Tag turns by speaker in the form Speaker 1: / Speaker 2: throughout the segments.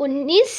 Speaker 1: 19,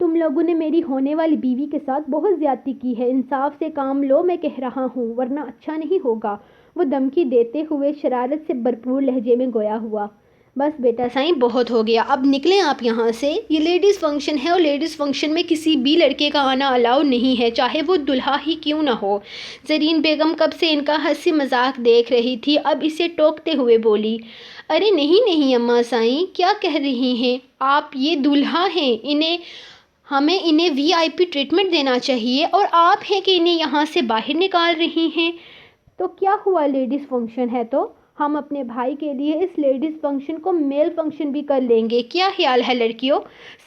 Speaker 1: تم لوگوں نے میری ہونے والی بیوی کے ساتھ بہت زیادتی کی ہے، انصاف سے کام لو، میں کہہ رہا ہوں، ورنہ اچھا نہیں ہوگا۔ وہ دھمکی دیتے ہوئے شرارت سے بھرپور لہجے میں گویا ہوا۔ بس بیٹا سائیں، بہت ہو گیا، اب نکلیں آپ یہاں سے۔ یہ لیڈیز فنکشن ہے اور لیڈیز فنکشن میں کسی بھی لڑکے کا آنا الاؤ نہیں ہے، چاہے وہ دلہا ہی کیوں نہ ہو۔ زرین بیگم کب سے ان کا ہنسی مذاق دیکھ رہی تھی، اب اسے ٹوکتے ہوئے بولی، ارے نہیں نہیں اماں سائیں، کیا کہہ رہی ہیں آپ؟ یہ دلہا ہیں، ہمیں انہیں وی آئی پی ٹریٹمنٹ دینا چاہیے، اور آپ ہیں کہ انہیں یہاں سے باہر نکال رہی ہیں۔ تو کیا ہوا، لیڈیز فنکشن ہے تو ہم اپنے بھائی کے لیے اس لیڈیز فنکشن کو میل فنکشن بھی کر لیں گے، کیا خیال ہے لڑکیوں؟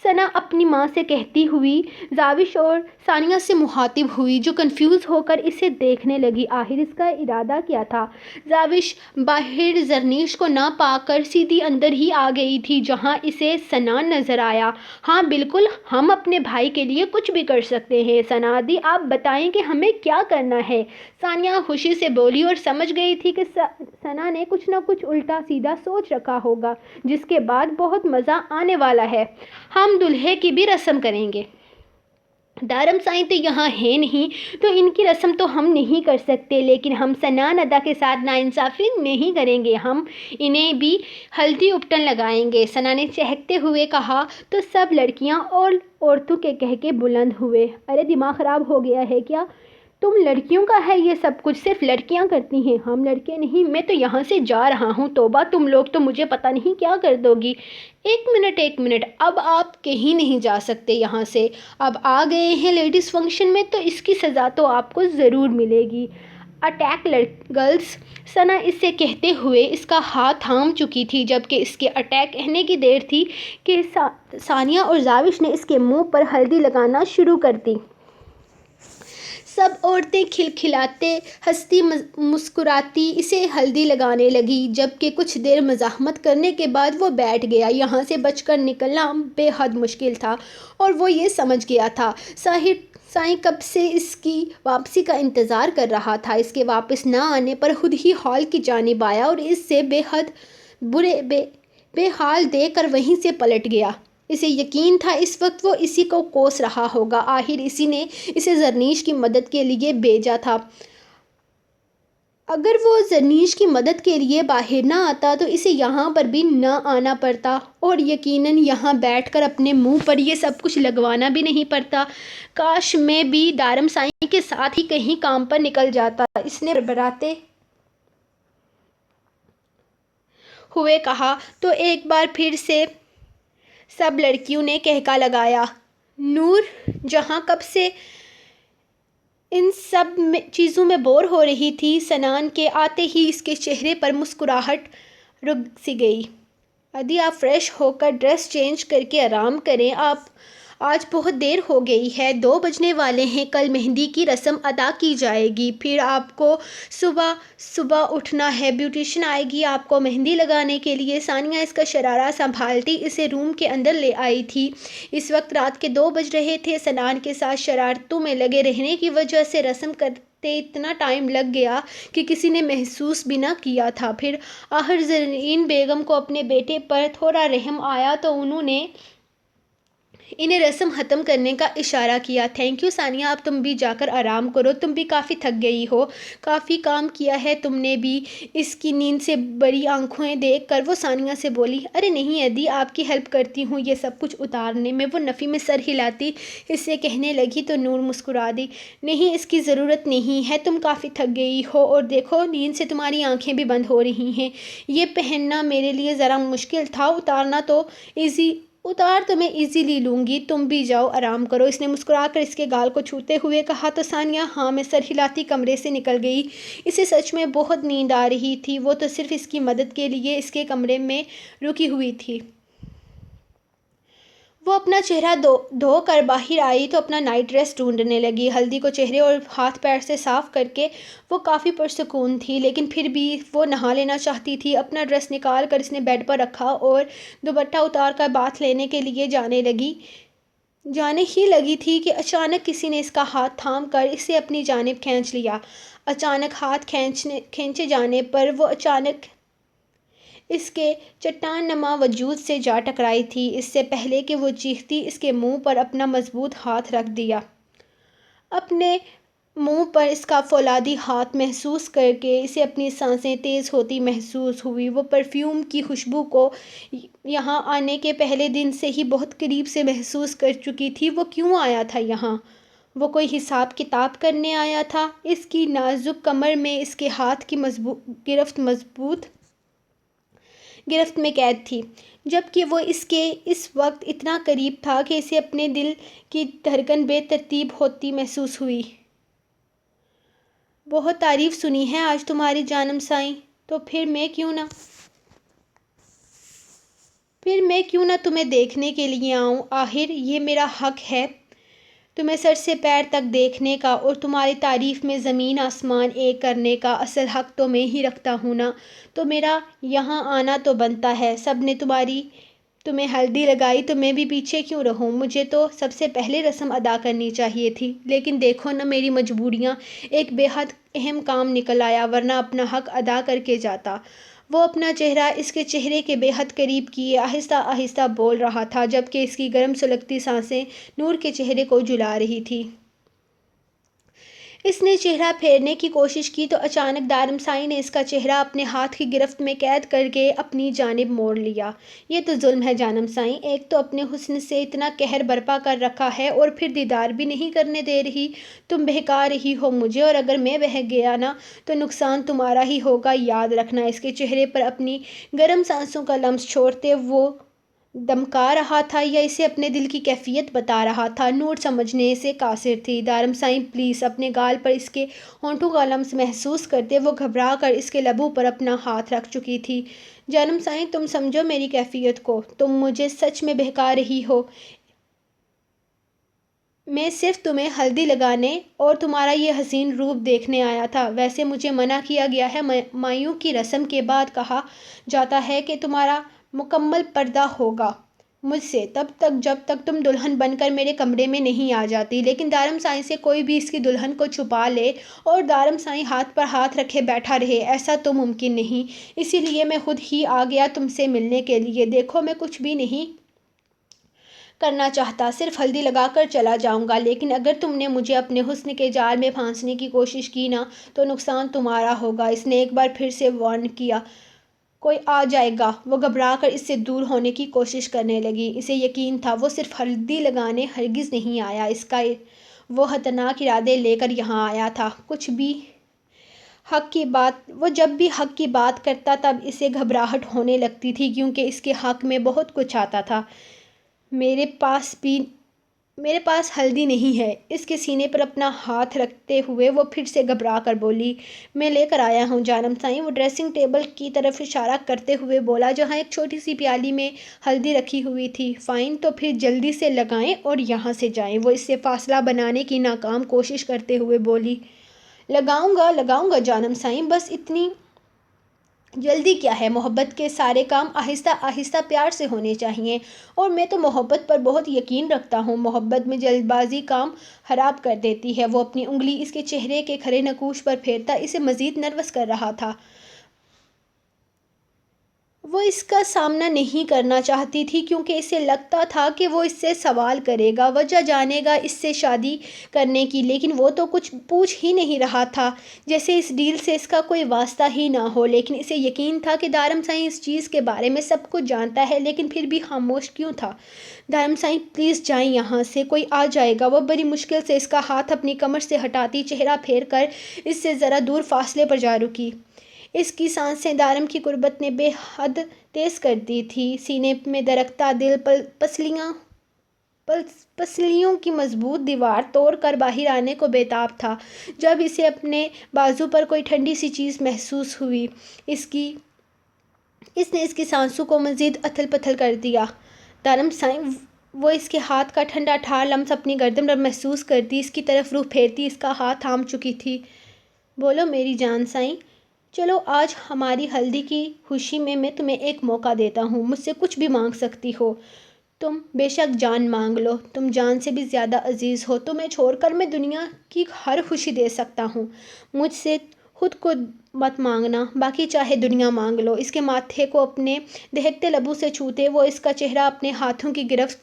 Speaker 1: ثنا اپنی ماں سے کہتی ہوئی زاوش اور ثانیہ سے مخاطب ہوئی، جو کنفیوز ہو کر اسے دیکھنے لگی۔ آخر اس کا ارادہ کیا تھا؟ زاوش باہر زرنیش کو نہ پا کر سیدھی اندر ہی آ گئی تھی، جہاں اسے ثنا نظر آیا۔ ہاں بالکل، ہم اپنے بھائی کے لیے کچھ بھی کر سکتے ہیں ثنا دی، آپ بتائیں کہ ہمیں کیا کرنا ہے؟ ثانیہ خوشی سے بولی اور سمجھ گئی تھی کہ ثنا نے کچھ نہ کچھ الٹا سیدھا سوچ رکھا ہوگا، جس کے بعد بہت مزہ آنے والا ہے۔ ہم دلہے کی بھی رسم کریں گے۔ دارم سائیں تو یہاں ہے نہیں، تو ان کی رسم تو ہم نہیں کر سکتے، لیکن ہم ثنا ندیٰ کے ساتھ ناانصافی نہیں کریں گے، ہم انہیں بھی ہلدی اپٹن لگائیں گے، ثنا نے چہکتے ہوئے کہا۔ تو سب لڑکیاں اور عورتوں کے کہکے بلند ہوئے۔ ارے دماغ خراب ہو گیا ہے کیا؟ تم لڑکیوں کا ہے یہ سب کچھ، صرف لڑکیاں کرتی ہیں، ہم لڑکے نہیں۔ میں تو یہاں سے جا رہا ہوں۔ توبہ، تم لوگ تو مجھے پتہ نہیں کیا کر دو گی۔ ایک منٹ، اب آپ کہیں نہیں جا سکتے یہاں سے، اب آ گئے ہیں لیڈیز فنکشن میں تو اس کی سزا تو آپ کو ضرور ملے گی۔ Attack girls! ثنا اس سے کہتے ہوئے اس کا ہاتھ تھام چکی تھی، جبکہ اس کے اٹیک کہنے کی دیر تھی کہ ثانیہ اور زاوش نے اس کے منہ پر ہلدی لگانا شروع کر دی۔ سب عورتیں کھلکھلاتے، ہنستی مسکراتی اسے ہلدی لگانے لگیں، جبکہ کچھ دیر مزاحمت کرنے کے بعد وہ بیٹھ گیا۔ یہاں سے بچ کر نکلنا بے حد مشکل تھا، اور وہ یہ سمجھ گیا تھا۔ سائیں کب سے اس کی واپسی کا انتظار کر رہا تھا۔ اس کے واپس نہ آنے پر خود ہی ہال کی جانب آیا اور اس سے بے حد بے حال دیکھ کر وہیں سے پلٹ گیا۔ اسے یقین تھا اس وقت وہ اسی کو کوس رہا ہوگا، آخر اسی نے اسے زرنیش کی مدد کے لیے بھیجا تھا۔ اگر وہ زرنیش کی مدد کے لیے باہر نہ آتا تو اسے یہاں پر بھی نہ آنا پڑتا، اور یقیناً یہاں بیٹھ کر اپنے منہ پر یہ سب کچھ لگوانا بھی نہیں پڑتا۔ کاش میں بھی دارم سائیں کے ساتھ ہی کہیں کام پر نکل جاتا، اس نے بڑبڑاتے ہوئے کہا۔ تو ایک بار پھر سے سب لڑکیوں نے کہکا لگایا۔ نور جہاں کب سے ان سب چیزوں میں بور ہو رہی تھی، سنان کے آتے ہی اس کے چہرے پر مسکراہٹ رک سی گئی۔ ادی، آپ فریش ہو کر ڈریس چینج کر کے آرام کریں، آج بہت دیر ہو گئی ہے، 2 بجنے والے ہیں، کل مہندی کی رسم ادا کی جائے گی، پھر آپ کو صبح اٹھنا ہے، بیوٹیشین آئے گی آپ کو مہندی لگانے کے لیے۔ ثانیہ اس کا شرارہ سنبھالتی اسے روم کے اندر لے آئی تھی۔ اس وقت رات کے 2 بج رہے تھے۔ سنان کے ساتھ شرارتوں میں لگے رہنے کی وجہ سے رسم کرتے اتنا ٹائم لگ گیا کہ کسی نے محسوس بھی نہ کیا تھا۔ پھر آخر زرین بیگم کو اپنے بیٹے پر تھوڑا رحم آیا تو انہوں نے انہیں رسم ختم کرنے کا اشارہ کیا۔ تھینک یو ثانیہ، اب تم بھی جا کر آرام کرو، تم بھی کافی تھک گئی ہو، کافی کام کیا ہے تم نے بھی۔ اس کی نیند سے بڑی آنکھیں دیکھ کر وہ ثانیہ سے بولی، ارے نہیں ادی، آپ کی ہیلپ کرتی ہوں یہ سب کچھ اتارنے میں۔ وہ نفی میں سر ہلاتی اس سے کہنے لگی تو نور مسکرا دی، نہیں اس کی ضرورت نہیں ہے، تم کافی تھک گئی ہو، اور دیکھو نیند سے تمہاری آنکھیں بھی بند ہو رہی ہیں۔ یہ پہننا میرے لیے ذرا مشکل تھا، اتار تو میں ایزیلی لوں گی، تم بھی جاؤ آرام کرو، اس نے مسکرا کر اس کے گال کو چھوتے ہوئے کہا۔ تو ثانیہ ہاں میں سر ہلاتی کمرے سے نکل گئی۔ اسے سچ میں بہت نیند آ رہی تھی، وہ تو صرف اس کی مدد کے لیے اس کے کمرے میں رکی ہوئی تھی۔ وہ اپنا چہرہ دھو کر باہر آئی تو اپنا نائٹ ڈریس ڈھونڈنے لگی۔ ہلدی کو چہرے اور ہاتھ پیر سے صاف کر کے وہ کافی پرسکون تھی، لیکن پھر بھی وہ نہا لینا چاہتی تھی۔ اپنا ڈریس نکال کر اس نے بیڈ پر رکھا اور دوپٹہ اتار کر باتھ لینے کے لیے جانے ہی لگی تھی کہ اچانک کسی نے اس کا ہاتھ تھام کر اسے اپنی جانب کھینچ لیا۔ اچانک ہاتھ کھینچے جانے پر وہ اچانک اس کے چٹان نما وجود سے جا ٹکرائی تھی۔ اس سے پہلے کہ وہ چیختی اس کے منہ پر اپنا مضبوط ہاتھ رکھ دیا۔ اپنے منہ پر اس کا فولادی ہاتھ محسوس کر کے اسے اپنی سانسیں تیز ہوتی محسوس ہوئی۔ وہ پرفیوم کی خوشبو کو یہاں آنے کے پہلے دن سے ہی بہت قریب سے محسوس کر چکی تھی۔ وہ کیوں آیا تھا یہاں؟ وہ کوئی حساب کتاب کرنے آیا تھا؟ اس کی نازک کمر میں اس کے ہاتھ کی مضبوط گرفت میں قید تھی، جبکہ وہ اس کے اس وقت اتنا قریب تھا کہ اسے اپنے دل کی دھڑکن بے ترتیب ہوتی محسوس ہوئی۔ بہت تعریف سنی ہے آج تمہاری جانم سائیں، تو پھر میں کیوں نہ تمہیں دیکھنے کے لیے آؤں؟ آخر یہ میرا حق ہے تمہیں سر سے پیر تک دیکھنے کا، اور تمہاری تعریف میں زمین آسمان ایک کرنے کا اصل حق تو میں ہی رکھتا ہوں نا، تو میرا یہاں آنا تو بنتا ہے۔ سب نے تمہیں ہلدی لگائی تو میں بھی پیچھے کیوں رہوں؟ مجھے تو سب سے پہلے رسم ادا کرنی چاہیے تھی، لیکن دیکھو نا میری مجبوریاں، ایک بے حد اہم کام نکل آیا، ورنہ اپنا حق ادا کر کے جاتا۔ وہ اپنا چہرہ اس کے چہرے کے بے حد قریب کیے آہستہ آہستہ بول رہا تھا، جبکہ اس کی گرم سلگتی سانسیں نور کے چہرے کو جلا رہی تھیں۔ اس نے چہرہ پھیرنے کی کوشش کی تو اچانک دارم سائی نے اس کا چہرہ اپنے ہاتھ کی گرفت میں قید کر کے اپنی جانب موڑ لیا۔ یہ تو ظلم ہے جانم سائیں، ایک تو اپنے حسن سے اتنا قہر برپا کر رکھا ہے اور پھر دیدار بھی نہیں کرنے دے رہی۔ تم بہکا رہی ہو مجھے، اور اگر میں بہک گیا نا تو نقصان تمہارا ہی ہوگا، یاد رکھنا۔ اس کے چہرے پر اپنی گرم سانسوں کا لمس چھوڑتے وہ دمکا رہا تھا یا اسے اپنے دل کی کیفیت بتا رہا تھا؟ نور سمجھنے سے قاصر تھی۔ دارم سائیں پلیز۔ اپنے گال پر اس کے ہونٹوں کا لمس محسوس کرتے وہ گھبرا کر اس کے لبوں پر اپنا ہاتھ رکھ چکی تھی۔ جانم سائیں تم سمجھو میری کیفیت کو، تم مجھے سچ میں بہکا رہی ہو۔ میں صرف تمہیں ہلدی لگانے اور تمہارا یہ حسین روپ دیکھنے آیا تھا۔ ویسے مجھے منع کیا گیا ہے، مایوں کی رسم کے بعد کہا جاتا ہے کہ تمہارا مکمل پردہ ہوگا مجھ سے، تب تک جب تک تم دلہن بن کر میرے کمرے میں نہیں آ جاتی۔ لیکن دارم سائیں سے کوئی بھی اس کی دلہن کو چھپا لے اور دارم سائیں ہاتھ پر ہاتھ رکھے بیٹھا رہے، ایسا تو ممکن نہیں۔ اسی لیے میں خود ہی آ گیا تم سے ملنے کے لیے۔ دیکھو میں کچھ بھی نہیں کرنا چاہتا، صرف ہلدی لگا کر چلا جاؤں گا، لیکن اگر تم نے مجھے اپنے حسن کے جال میں پھانسنے کی کوشش کی نا تو نقصان تمہارا ہوگا۔ اس نے ایک بار پھر سے وارن کیا۔ کوئی آ جائے گا۔ وہ گھبرا کر اس سے دور ہونے کی کوشش کرنے لگی۔ اسے یقین تھا وہ صرف ہلدی لگانے ہرگز نہیں آیا، اس کا وہ خطرناک ارادے لے کر یہاں آیا تھا۔ وہ جب بھی حق کی بات کرتا تب اسے گھبراہٹ ہونے لگتی تھی، کیونکہ اس کے حق میں بہت کچھ آتا تھا۔ میرے پاس ہلدی نہیں ہے۔ اس کے سینے پر اپنا ہاتھ رکھتے ہوئے وہ پھر سے گھبرا کر بولی۔ میں لے کر آیا ہوں جانم سائیں۔ وہ ڈریسنگ ٹیبل کی طرف اشارہ کرتے ہوئے بولا، جہاں ایک چھوٹی سی پیالی میں ہلدی رکھی ہوئی تھی۔ فائن، تو پھر جلدی سے لگائیں اور یہاں سے جائیں۔ وہ اس سے فاصلہ بنانے کی ناکام کوشش کرتے ہوئے بولی۔ لگاؤں گا جانم سائیں، بس اتنی جلدی کیا ہے؟ محبت کے سارے کام آہستہ آہستہ پیار سے ہونے چاہئیں، اور میں تو محبت پر بہت یقین رکھتا ہوں۔ محبت میں جلد بازی کام خراب کر دیتی ہے۔ وہ اپنی انگلی اس کے چہرے کے کھرے نقوش پر پھیرتا اسے مزید نروس کر رہا تھا۔ وہ اس کا سامنا نہیں کرنا چاہتی تھی، کیونکہ اسے لگتا تھا کہ وہ اس سے سوال کرے گا، وجہ جانے گا اس سے شادی کرنے کی، لیکن وہ تو کچھ پوچھ ہی نہیں رہا تھا، جیسے اس ڈیل سے اس کا کوئی واسطہ ہی نہ ہو۔ لیکن اسے یقین تھا کہ دارم سائیں اس چیز کے بارے میں سب کچھ جانتا ہے، لیکن پھر بھی خاموش کیوں تھا؟ دارم سائیں پلیز جائیں یہاں سے، کوئی آ جائے گا۔ وہ بڑی مشکل سے اس کا ہاتھ اپنی کمر سے ہٹاتی چہرہ پھیر کر اس سے ذرا دور فاصلے پر جا رکی۔ اس کی سانسیں دارم کی قربت نے بے حد تیز کر دی تھیں۔ سینے میں دھڑکتا دل پسلیوں کی مضبوط دیوار توڑ کر باہر آنے کو بے تاب تھا، جب اسے اپنے بازو پر کوئی ٹھنڈی سی چیز محسوس ہوئی۔ اس نے اس کی سانسوں کو مزید اتھل پتھل کر دیا۔ دارم سائیں، وہ اس کے ہاتھ کا ٹھنڈا ٹھار لمس اپنی گردن پر محسوس کرتی اس کی طرف رخ پھیرتی اس کا ہاتھ تھام چکی تھی۔ بولو میری جان سائیں، چلو آج ہماری ہلدی کی خوشی میں تمہیں ایک موقع دیتا ہوں، مجھ سے کچھ بھی مانگ سکتی ہو تم، بے شک جان مانگ لو، تم جان سے بھی زیادہ عزیز ہو، تمہیں چھوڑ کر میں دنیا کی ہر خوشی دے سکتا ہوں، مجھ سے خود کو مت مانگنا، باقی چاہے دنیا مانگ لو۔ اس کے ماتھے کو اپنے دہکتے لبوں سے چھوتے وہ اس کا چہرہ اپنے ہاتھوں کی گرفت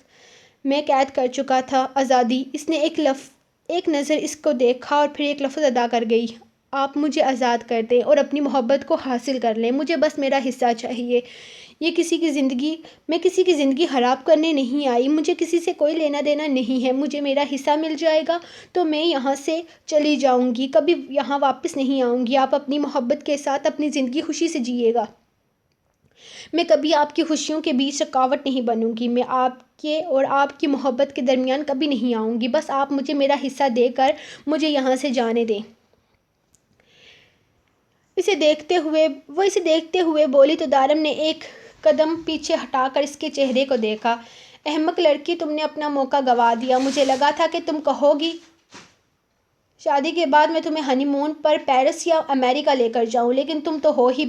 Speaker 1: میں قید کر چکا تھا۔ آزادی! اس نے ایک نظر اس کو دیکھا اور پھر ایک لفظ ادا کر گئی۔ آپ مجھے آزاد کر دیں اور اپنی محبت کو حاصل کر لیں۔ مجھے بس میرا حصہ چاہیے۔ میں کسی کی زندگی خراب کرنے نہیں آئی۔ مجھے کسی سے کوئی لینا دینا نہیں ہے۔ مجھے میرا حصہ مل جائے گا تو میں یہاں سے چلی جاؤں گی، کبھی یہاں واپس نہیں آؤں گی۔ آپ اپنی محبت کے ساتھ اپنی زندگی خوشی سے جیے گا۔ میں کبھی آپ کی خوشیوں کے بیچ رکاوٹ نہیں بنوں گی۔ میں آپ کے اور آپ کی محبت کے درمیان کبھی نہیں آؤں گی۔ بس آپ مجھے میرا حصہ دے کر مجھے یہاں سے جانے دیں۔ اسے دیکھتے ہوئے بولی تو دارم نے ایک قدم پیچھے ہٹا کر اس کے چہرے کو دیکھا۔ احمق لڑکی، تم نے اپنا موقع گنوا دیا۔ مجھے لگا تھا کہ تم کہو گی شادی کے بعد میں تمہیں ہنی مون پر پیرس یا امریکہ لے کر جاؤں، لیکن تم تو ہو ہی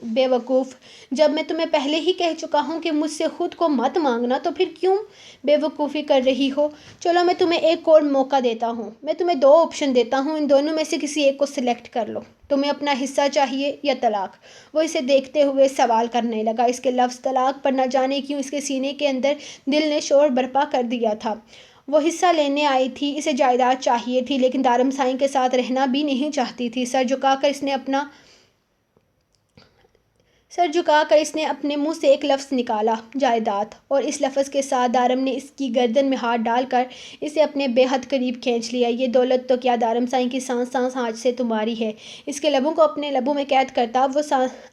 Speaker 1: بے وقوف۔ جب میں تمہیں پہلے ہی کہہ چکا ہوں کہ مجھ سے خود کو مت مانگنا، تو پھر کیوں بے وقوفی کر رہی ہو؟ چلو میں تمہیں ایک اور موقع دیتا ہوں۔ میں تمہیں 2 آپشن دیتا ہوں، ان دونوں میں سے کسی ایک کو سلیکٹ کر لو۔ تمہیں اپنا حصہ چاہیے یا طلاق؟ وہ اسے دیکھتے ہوئے سوال کرنے لگا۔ اس کے لفظ طلاق پر نہ جانے کیوں اس کے سینے کے اندر دل نے شور برپا کر دیا تھا۔ وہ حصہ لینے آئی تھی، اسے جائیداد چاہیے تھی، لیکن دارم سائیں کے ساتھ رہنا بھی نہیں چاہتی تھی۔ سر جھکا کر اس نے اپنے منہ سے ایک لفظ نکالا، جائیداد، اور اس لفظ کے ساتھ دارم نے اس کی گردن میں ہاتھ ڈال کر اسے اپنے بے حد قریب کھینچ لیا۔ یہ دولت تو کیا، دارم سائیں کی سانس آج سے تمہاری ہے۔ اس کے لبوں کو اپنے لبوں میں قید کرتا وہ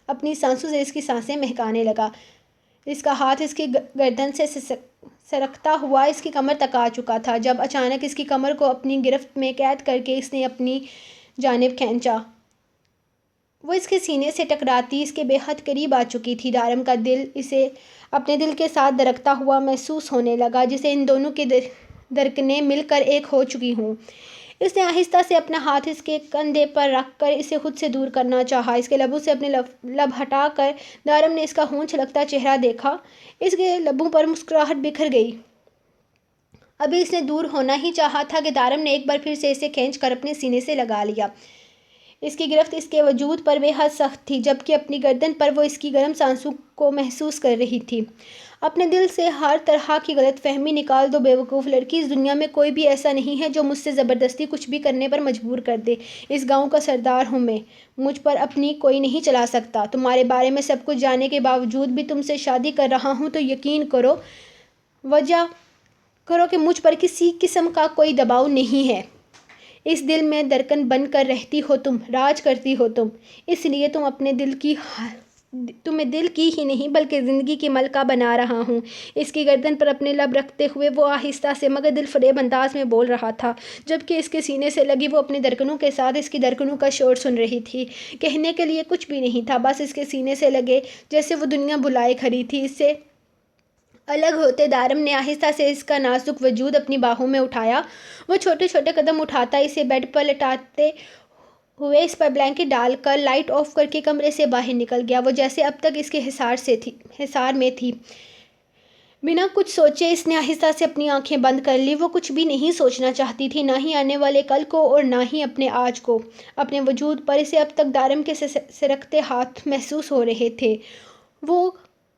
Speaker 1: اپنی سانسوں سے اس کی سانسیں مہکانے لگا۔ اس کا ہاتھ اس کی گردن سے سرکتا ہوا اس کی کمر تک آ چکا تھا، جب اچانک اس کی کمر کو اپنی گرفت میں قید کر کے اس نے اپنی جانب کھینچا۔ وہ اس کے سینے سے ٹکراتی اس کے بے حد قریب آ چکی تھی۔ دارم کا دل اسے اپنے دل کے ساتھ دھڑکتا ہوا محسوس ہونے لگا، جیسے ان دونوں کی دھڑکنیں مل کر ایک ہو چکی ہوں۔ اس نے آہستہ سے اپنا ہاتھ اس کے کندھے پر رکھ کر اسے خود سے دور کرنا چاہا۔ اس کے لبوں سے اپنے لب ہٹا کر دارم نے اس کا خون چھلکتا چہرہ دیکھا۔ اس کے لبوں پر مسکراہٹ بکھر گئی۔ ابھی اس نے دور ہونا ہی چاہا تھا کہ دارم نے ایک بار پھر سے اسے کھینچ کر اپنے سینے سے لگا لیا۔ اس کی گرفت اس کے وجود پر بے حد سخت تھی، جبکہ اپنی گردن پر وہ اس کی گرم سانسوں کو محسوس کر رہی تھی۔ اپنے دل سے ہر طرح کی غلط فہمی نکال دو بے وقوف لڑکی، اس دنیا میں کوئی بھی ایسا نہیں ہے جو مجھ سے زبردستی کچھ بھی کرنے پر مجبور کر دے۔ اس گاؤں کا سردار ہوں میں، مجھ پر اپنی کوئی نہیں چلا سکتا۔ تمہارے بارے میں سب کچھ جاننے کے باوجود بھی تم سے شادی کر رہا ہوں تو یقین کرو کہ مجھ پر کسی قسم کا کوئی دباؤ نہیں ہے۔ اس دل میں دھڑکن بن کر رہتی ہو تم، راج کرتی ہو تم، اس لیے تمہیں دل کی ہی نہیں بلکہ زندگی کی ملکہ بنا رہا ہوں۔ اس کی گردن پر اپنے لب رکھتے ہوئے وہ آہستہ سے مگر دل فریب انداز میں بول رہا تھا، جبکہ اس کے سینے سے لگی وہ اپنی دھڑکنوں کے ساتھ اس کی دھڑکنوں کا شور سن رہی تھی۔ کہنے کے لیے کچھ بھی نہیں تھا، بس اس کے سینے سے لگے جیسے وہ دنیا بلائے کھڑی تھی۔ اس سے الگ ہوتے دارم نے آہستہ سے اس کا نازک وجود اپنی باہوں میں اٹھایا۔ وہ چھوٹے چھوٹے قدم اٹھاتا اسے بیڈ پر لٹاتے ہوئے اس پر بلینکٹ ڈال کر لائٹ آف کر کے کمرے سے باہر نکل گیا۔ وہ جیسے اب تک اس کے حصار میں تھی۔ بنا کچھ سوچے اس نے آہستہ سے اپنی آنکھیں بند کر لیں۔ وہ کچھ بھی نہیں سوچنا چاہتی تھی، نہ ہی آنے والے کل کو اور نہ ہی اپنے آج کو۔ اپنے وجود پر اسے اب تک دارم کے سرکتے ہاتھ محسوس ہو رہے تھے۔ وہ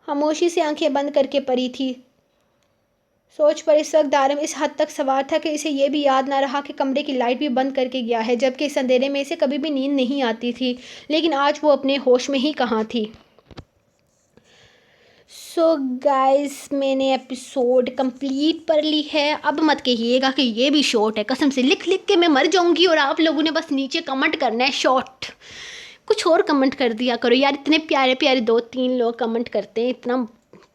Speaker 1: خاموشی سے آنکھیں بند کر کے پڑی تھی۔ سوچ پر اس وقت دارم اس حد تک سوار تھا کہ اسے یہ بھی یاد نہ رہا کہ کمرے کی لائٹ بھی بند کر کے گیا ہے، جبکہ اس اندھیرے میں اسے کبھی بھی نیند نہیں آتی تھی، لیکن آج وہ اپنے ہوش میں ہی کہاں تھی۔ سو گائز، میں نے ایپیسوڈ کمپلیٹ پڑھ لی ہے۔ اب مت کہیے گا کہ یہ بھی شارٹ ہے، قسم سے لکھ کے میں مر جاؤں گی اور آپ لوگوں نے بس نیچے کمنٹ کرنا ہے شارٹ۔ کچھ اور کمنٹ کر دیا کرو یار، اتنے پیارے پیارے 2-3 لوگ کمنٹ کرتے ہیں، اتنا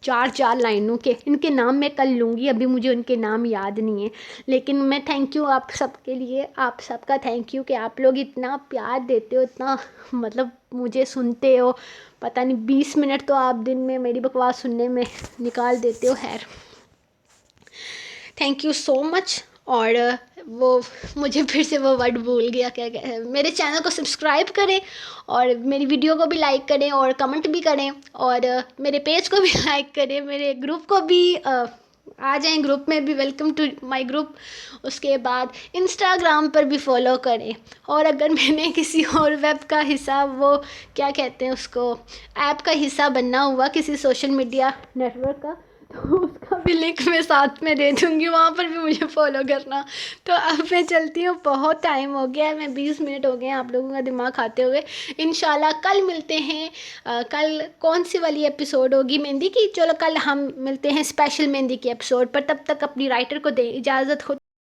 Speaker 1: 4 لائنوں کے۔ ان کے نام میں کل لوں گی، ابھی مجھے ان کے نام یاد نہیں ہے، لیکن میں تھینک یو آپ سب کے لیے، آپ سب کا تھینک یو کہ آپ لوگ اتنا پیار دیتے ہو، اتنا مطلب مجھے سنتے ہو۔ پتہ نہیں 20 منٹ تو آپ دن میں میری بکواس سننے میں نکال دیتے ہو۔ خیر، تھینک یو سو مچ۔ اور وہ مجھے پھر سے وہ ورڈ بھول گیا، کیا میرے چینل کو سبسکرائب کریں اور میری ویڈیو کو بھی لائک کریں اور کمنٹ بھی کریں اور میرے پیج کو بھی لائک کریں، میرے گروپ کو بھی آ جائیں گروپ میں بھی، ویلکم ٹو مائی گروپ. اس کے بعد انسٹاگرام پر بھی فالو کریں. اور اگر میں نے کسی اور ویب کا حصہ، وہ کیا کہتے ہیں اس کو، ایپ کا حصہ بننا ہوا کسی سوشل میڈیا نیٹورک کا، تو اس کا بھی لنک میں ساتھ میں دے دوں گی، وہاں پر بھی مجھے فالو کرنا. تو اب میں چلتی ہوں، بہت ٹائم ہو گیا ہے، میں 20 منٹ ہو گئے ہیں آپ لوگوں کا دماغ کھاتے ہوئے. انشاءاللہ کل ملتے ہیں. کل کون سی والی ایپیسوڈ ہوگی؟ مہندی کی. چلو کل ہم ملتے ہیں اسپیشل مہندی کی ایپیسوڈ پر. تب تک اپنی رائٹر کو دیں اجازت. خود